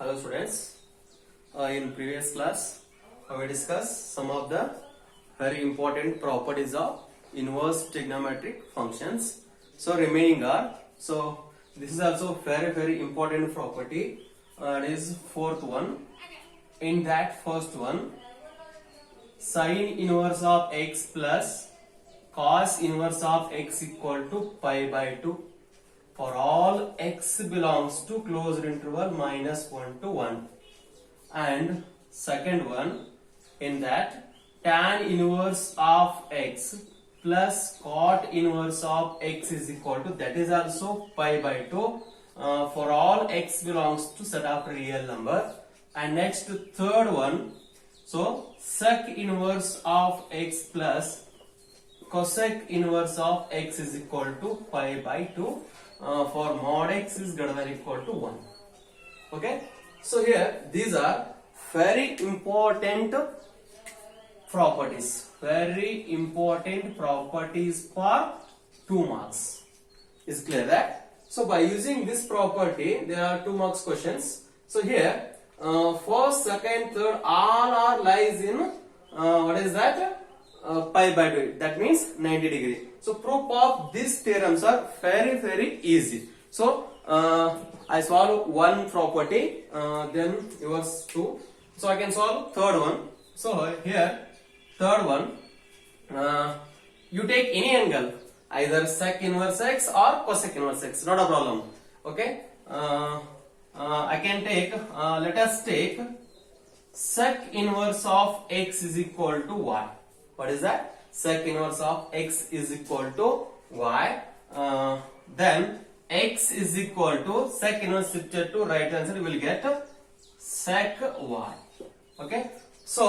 Hello students. In previous class, we discussed some of the very important properties of inverse trigonometric functions. So remaining are, this is also very important property. It is fourth one. In that first one, sine inverse of x plus cos inverse of x equal to pi by 2 for all x belongs to closed interval -1 to 1. And second one, in that tan inverse of x plus cot inverse of x is equal to, that is also pi by 2 for all x belongs to set of real number. And next third one, so sec inverse of x plus cosec inverse of x is equal to pi by 2 for mod x is greater than or equal to 1. Okay, so here these are very important properties for 2 marks. Is clear that? So by using this property, there are 2 marks questions. So here first, second, third, all are lies in what is that? Pi by 2. That means 90 degree. So proof of these theorems are very easy. So I solve one property, then yours 2. So I can solve third one. So here third one, you take any angle, either sec inverse x or cosec inverse x, not a problem. Okay, I can take, let us take sec inverse of x is equal to y. What is that? Sec inverse of x is equal to y. Then x is equal to sec inverse shifted to right hand side, we will get sec y. Okay, so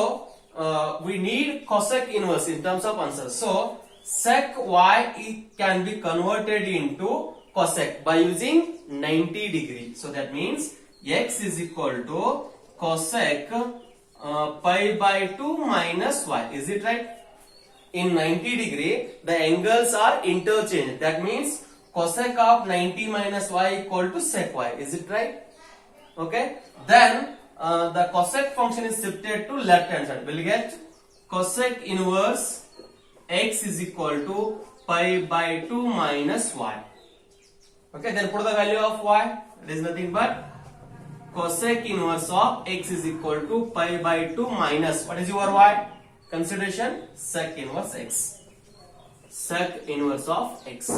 we need cosec inverse in terms of answer. So sec y can be converted into cosec by using 90 degree. So that means x is equal to cosec pi by 2 minus y. Is it right? In 90 degree, the angles are interchanged. That means cosec of 90 minus y equal to sec y. Is it right? Okay. Then the cosec function is shifted to left hand side. We'll get cosec inverse x is equal to pi by 2 minus y. Okay. Then put the value of y. It is nothing but cosec inverse of x is equal to pi by 2 minus, what is your y? Consideration sec inverse x. Sec inverse of x.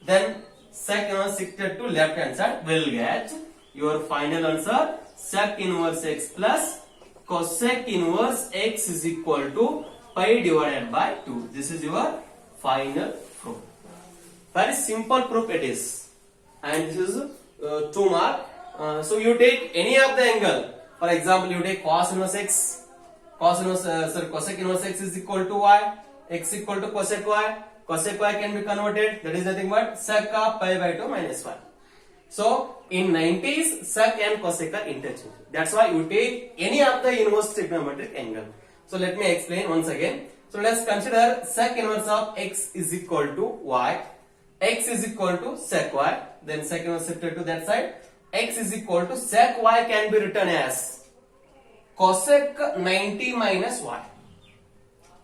Then sec inverse shifted to left hand side, will get your final answer sec inverse x plus cosec inverse x is equal to pi divided by 2. This is your final proof. Very simple proof it is. And this is 2 mark. So you take any of the angle. For example, you take cos inverse x. Cosec inverse x is equal to y. X equal to cosec y. Cosec y can be converted. That is nothing but sec of pi by 2 minus y. So in 90s, sec and cosec are interchangeable. That's why you take any of the inverse trigonometric angle. So let me explain once again. So let's consider sec inverse of x is equal to y. X is equal to sec y. Then sec inverse shifted to that side. X is equal to sec y can be written as cosec 90 minus y.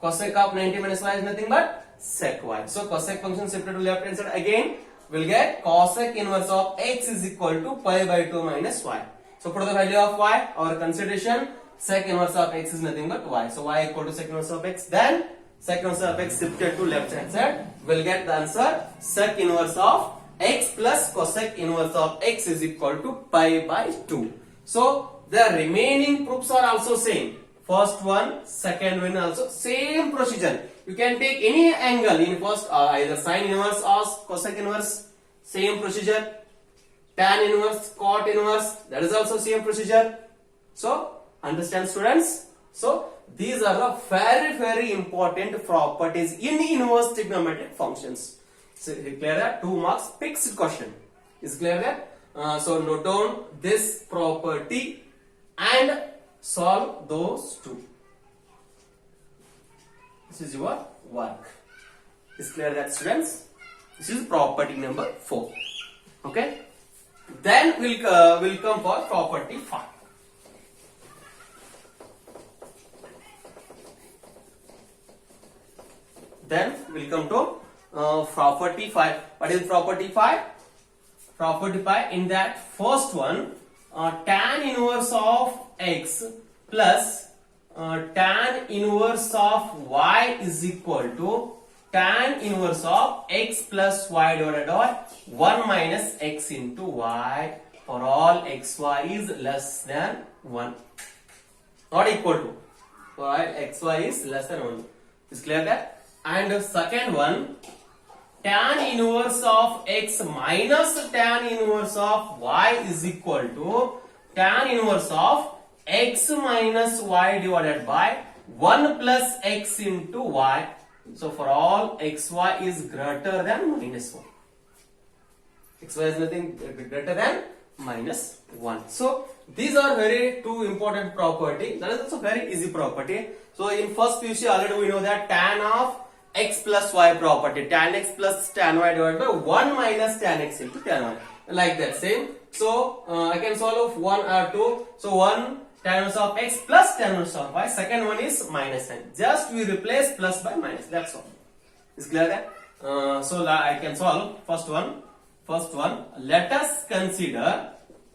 Cosec of 90 minus y is nothing but sec y. So cosec function shifted to left hand side, again we'll get cosec inverse of x is equal to pi by 2 minus y. So put the value of y. Our consideration sec inverse of x is nothing but y. So y equal to sec inverse of x. Then sec inverse of x shifted to left hand side, we'll get the answer sec inverse of x plus cosec inverse of x is equal to pi by 2. So the remaining proofs are also same. First one, second one also same procedure. You can take any angle in first, either sine inverse or cosec inverse, same procedure. Tan inverse, cot inverse, that is also same procedure. So understand students? So these are the very important properties in inverse trigonometric functions. So clear that? 2 marks fixed question. Is clear that? So note down this property and solve those 2. This is your work. Is clear that students? This is property number 4. Okay. Then we'll come for property 5. Then we'll come to property 5. What is property 5? Property 5, in that first one, tan inverse of x plus tan inverse of y is equal to tan inverse of x plus y divided by 1 minus x into y for all xy is less than 1. Not equal to. For all xy is less than 1. Is clear that? And the second one, tan inverse of x minus tan inverse of y is equal to tan inverse of x minus y divided by 1 plus x into y. So for all xy is greater than minus 1. Xy is nothing greater than minus 1. So these are very two important property. That is also very easy property. So in first PUC already we know that tan of x plus y property, tan x plus tan y divided by 1 minus tan x into tan y, like that same. So I can solve 1 or 2. So 1 tan inverse of x plus tan inverse of y, second one is minus sign, just we replace plus by minus, that's all. Is clear that? So I can solve first one. Let us consider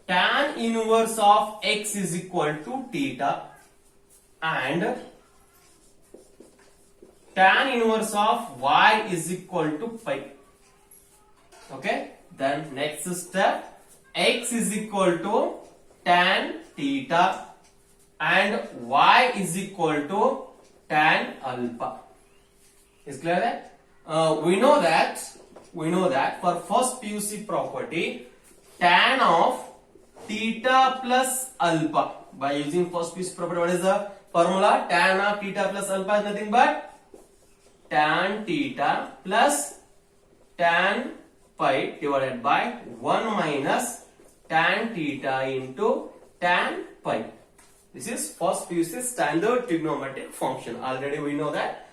tan inverse of x is equal to theta and tan inverse of y is equal to pi. Okay, then next step, x is equal to tan theta and y is equal to tan alpha. Is clear that? We know that for first PUC property, tan of theta plus alpha, by using first PUC property, what is the formula? Tan of theta plus alpha is nothing but tan theta plus tan pi divided by 1 minus tan theta into tan pi. This is first PUC standard trigonometric function. Already we know that.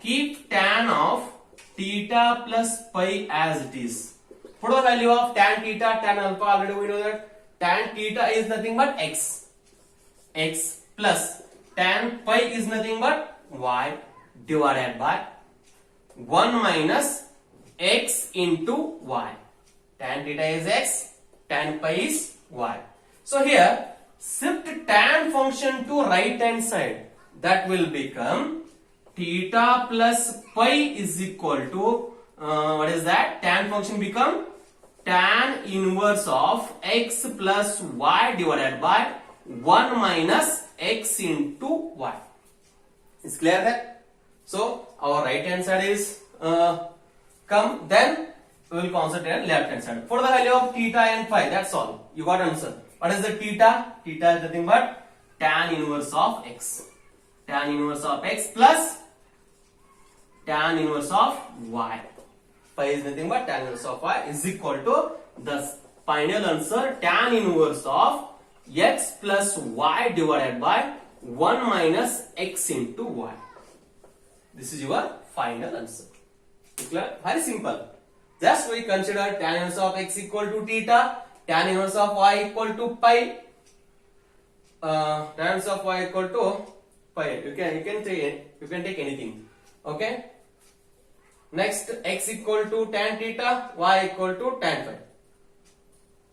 Keep tan of theta plus pi as it is. Put the value of tan theta, tan alpha. Already we know that tan theta is nothing but x plus tan pi is nothing but y divided by 1 minus x into y. Tan theta is x, tan pi is y. So here shift tan function to right hand side. That will become theta plus pi is equal to what is that? Tan function become tan inverse of x plus y divided by 1 minus x into y. Is clear that? So our right hand side is come, then we will concentrate on left hand side. For the value of theta and phi, that's all. You got answer. What is the theta? Theta is nothing but tan inverse of x. Tan inverse of x plus tan inverse of y. Phi is nothing but tan inverse of y is equal to the final answer, tan inverse of x plus y divided by 1 minus x into y. This is your final answer. Clear? Very simple. Just we consider tan inverse of x equal to theta, tan inverse of y equal to pi, tan inverse of y equal to pi. You can take anything. Okay. Next, x equal to tan theta, y equal to tan phi.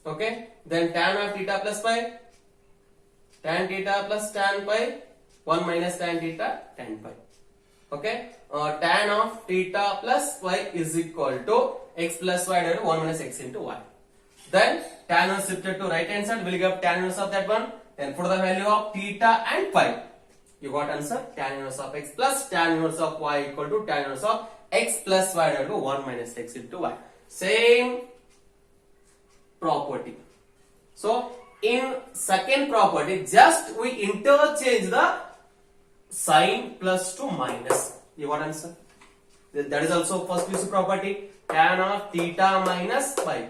Okay. Then tan of theta plus pi, tan theta plus tan pi, 1 minus tan theta, tan pi. Okay. Tan of theta plus y is equal to x plus y divided by 1 minus x into y. Then tan inverse shifted to right hand side, will give tan inverse of that one. Then put the value of theta and pi. You got answer, tan inverse of x plus tan inverse of y equal to tan inverse of x plus y divided by 1 minus x into y. Same property. So in second property, just we interchange the sign plus to minus. You got answer. That is also first PUC property. Tan of theta minus pi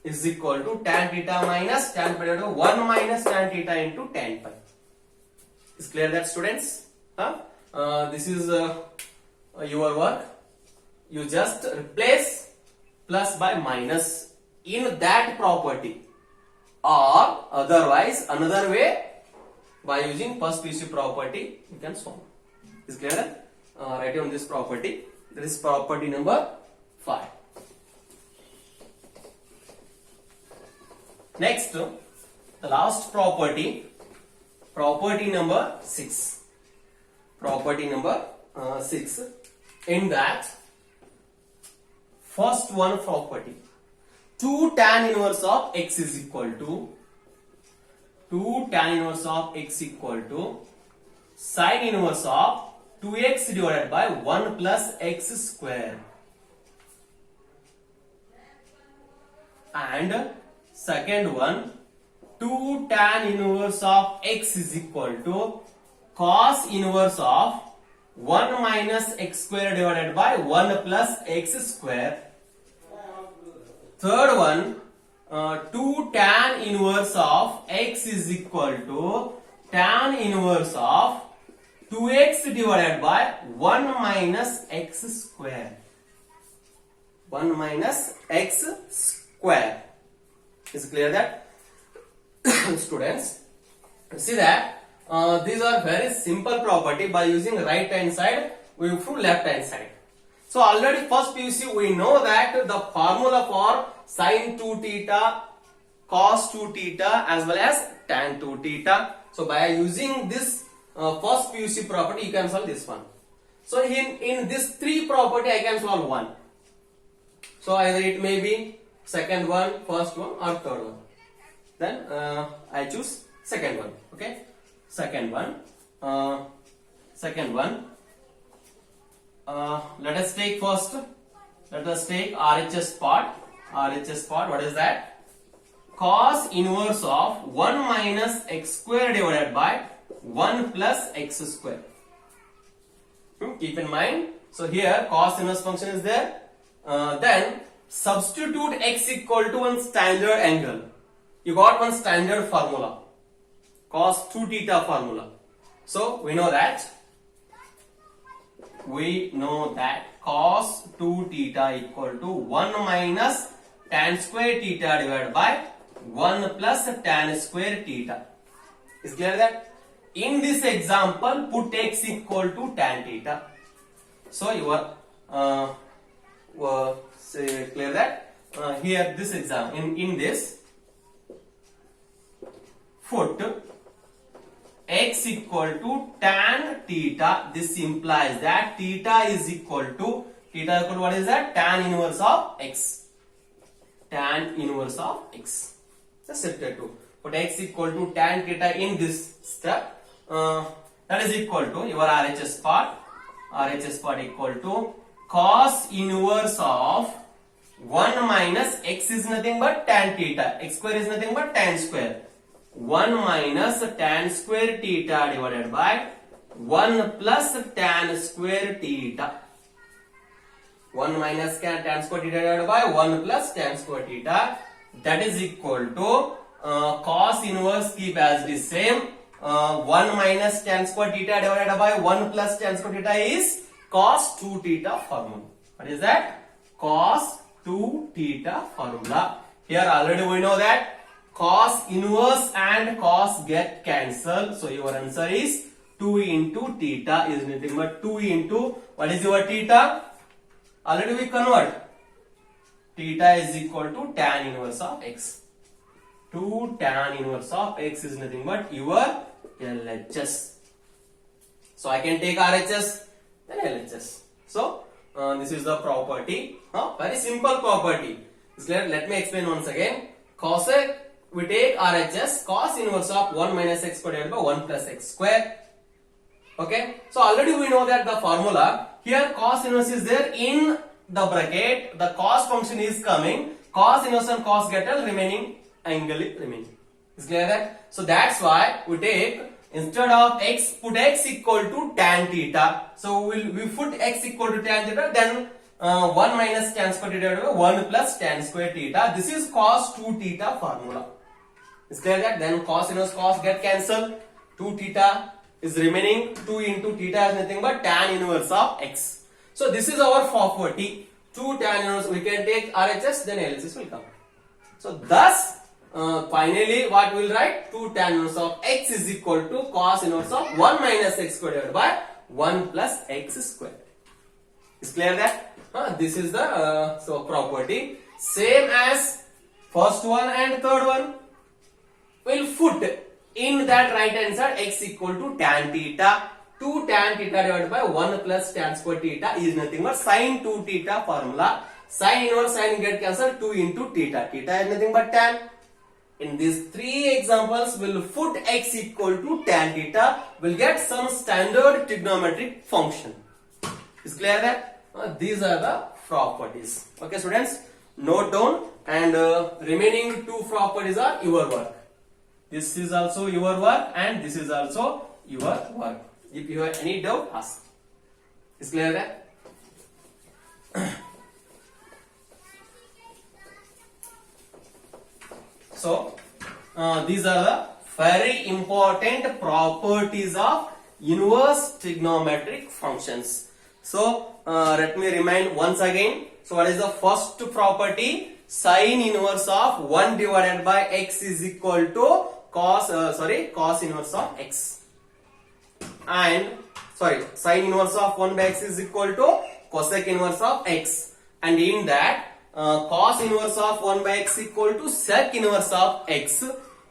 is equal to tan theta minus tan pi divided by 1 minus tan theta into tan pi. Is clear that, students? This is your work. You just replace plus by minus in that property, or otherwise another way, by using first PUC property you can solve. Is clear? Write down this property. That is property number 5. Next, the last property, property number 6. Property number 6. In that, first one property, 2 tan inverse of x is equal to 2 tan inverse of x equal to sin inverse of 2x divided by 1 plus x square. And second one, 2 tan inverse of x is equal to cos inverse of 1 minus x square divided by 1 plus x square. Third one, 2 tan inverse of x is equal to tan inverse of 2x divided by 1 minus x square. 1 minus x square. Is clear that? Students, see that these are very simple property. By using right hand side, we prove left hand side. So already first PUC we know that the formula for sin 2 theta, cos 2 theta as well as tan 2 theta. So by using this first PUC property, you can solve this one. So in this 3 property, I can solve one. So either it may be second one, first one, or third one. Then I choose second one. Okay, second one. Let us take first. Let us take RHS part. RHS part. What is that? Cos inverse of 1 minus x square divided by 1 plus x square. Keep in mind. So here cos inverse function is there. Then substitute x equal to one standard angle. You got one standard formula. Cos 2 theta formula. So we know that. Cos 2 theta equal to 1 minus tan square theta divided by 1 plus tan square theta. Is clear that? In this example, put x equal to tan theta. So you are clear that? Here this example, in this, put x equal to tan theta. This implies that theta is equal to what is that? Tan inverse of x. Tan inverse of x. Just substitute to. Put x equal to tan theta in this step. That is equal to your RHS part. RHS part equal to cos inverse of 1 minus x is nothing but tan theta. X square is nothing but tan square. 1 minus tan square theta divided by 1 plus tan square theta. 1 minus tan square theta divided by 1 plus tan square theta. That is equal to cos inverse, keep as the same. 1 minus tan square theta divided by 1 plus tan square theta is cos 2 theta formula. What is that? Cos 2 theta formula. Here already we know that cos inverse and cos get cancelled. So your answer is 2 into theta is nothing but 2 into what is your theta? Already we convert. Theta is equal to tan inverse of x. 2 tan inverse of x is nothing but your LHS. So I can take RHS, then LHS. So this is the property. Very simple property. Let me explain once again. Cosec, we take RHS, cos inverse of 1 minus x square divided by 1 plus x square. Okay. So already we know that the formula. Here cos inverse is there in the bracket. The cos function is coming. Cos inverse and cos get a remaining angle remaining. Is clear that? So that's why we take, instead of x, put x equal to tan theta. So we put x equal to tan theta, then 1 minus tan square theta divided by 1 plus tan square theta. This is cos 2 theta formula. Is clear that? Then cos inverse cos get cancelled. 2 theta is remaining. 2 into theta is nothing but tan inverse of x. So this is our property. 2 tan inverse, we can take RHS, then LHS will come. So thus, finally what we will write? 2 tan inverse of x is equal to cos inverse of 1 minus x square divided by 1 plus x square. Is clear that? This is the so property. Same as first one and third one. We'll put in that right hand side x equal to tan theta. 2 tan theta divided by 1 plus tan square theta is nothing but sin 2 theta formula. Sin inverse sin get cancelled, 2 into theta. Theta is nothing but tan. In these three examples, we'll put x equal to tan theta. We'll get some standard trigonometric function. Is clear that? These are the properties. Okay, students, note down, and remaining two properties are your work. This is also your work, and this is also your work. If you have any doubt, ask. Is clear that? So, these are the very important properties of inverse trigonometric functions. So, let me remind once again. So, what is the first property? Sin inverse of 1 divided by x is equal to cos inverse of x. And, sin inverse of 1 by x is equal to cosec inverse of x. And in that, cos inverse of 1 by x equal to sec inverse of x.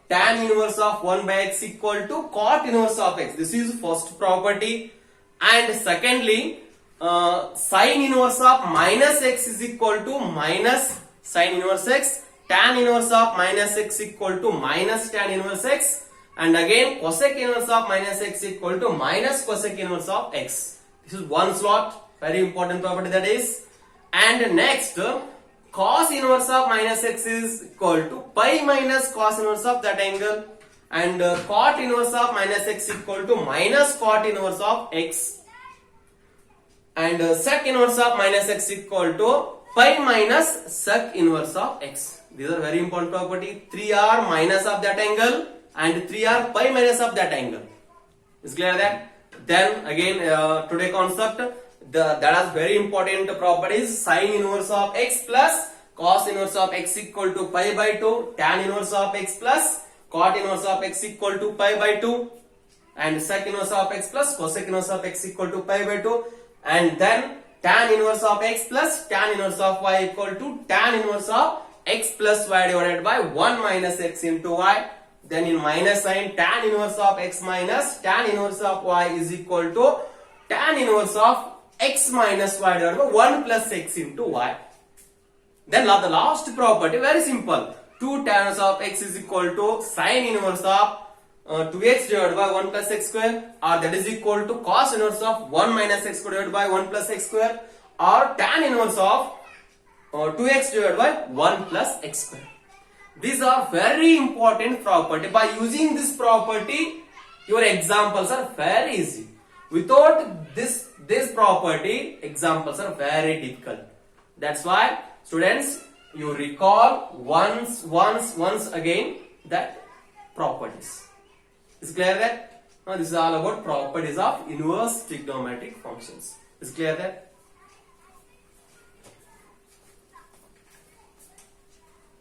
Tan inverse of 1 by x equal to cot inverse of x. This is first property. And secondly, sin inverse of minus x is equal to minus sin inverse x. Tan inverse of minus x equal to minus tan inverse x. And again, cosec inverse of minus x equal to minus cosec inverse of x. This is one slot. Very important property that is. And next, cos inverse of minus x is equal to pi minus cos inverse of that angle, and cot inverse of minus x equal to minus cot inverse of x, and sec inverse of minus x equal to pi minus sec inverse of x. These are very important property. 3 are minus of that angle and 3 are pi minus of that angle. Is clear that? Then again, today concept. That is very important properties. Sin inverse of x plus cos inverse of x equal to pi by 2, tan inverse of x plus cot inverse of x equal to pi by 2, and sec inverse of x plus cosec inverse of x equal to pi by 2, and then tan inverse of x plus tan inverse of y equal to tan inverse of x plus y divided by 1 minus x into y. Then in minus sign, tan inverse of x minus tan inverse of y is equal to tan inverse of x minus y divided by 1 plus x into y. Then the last property, very simple. 2 tan inverse of x is equal to sin inverse of 2x divided by 1 plus x square, or that is equal to cos inverse of 1 minus x square divided by 1 plus x square, or tan inverse of 2x divided by 1 plus x square. These are very important property. By using this property, your examples are very easy. Without this property, examples are very difficult. That's why, students, you recall once again that properties. Is clear that? Now this is all about properties of inverse trigonometric functions. Is clear that?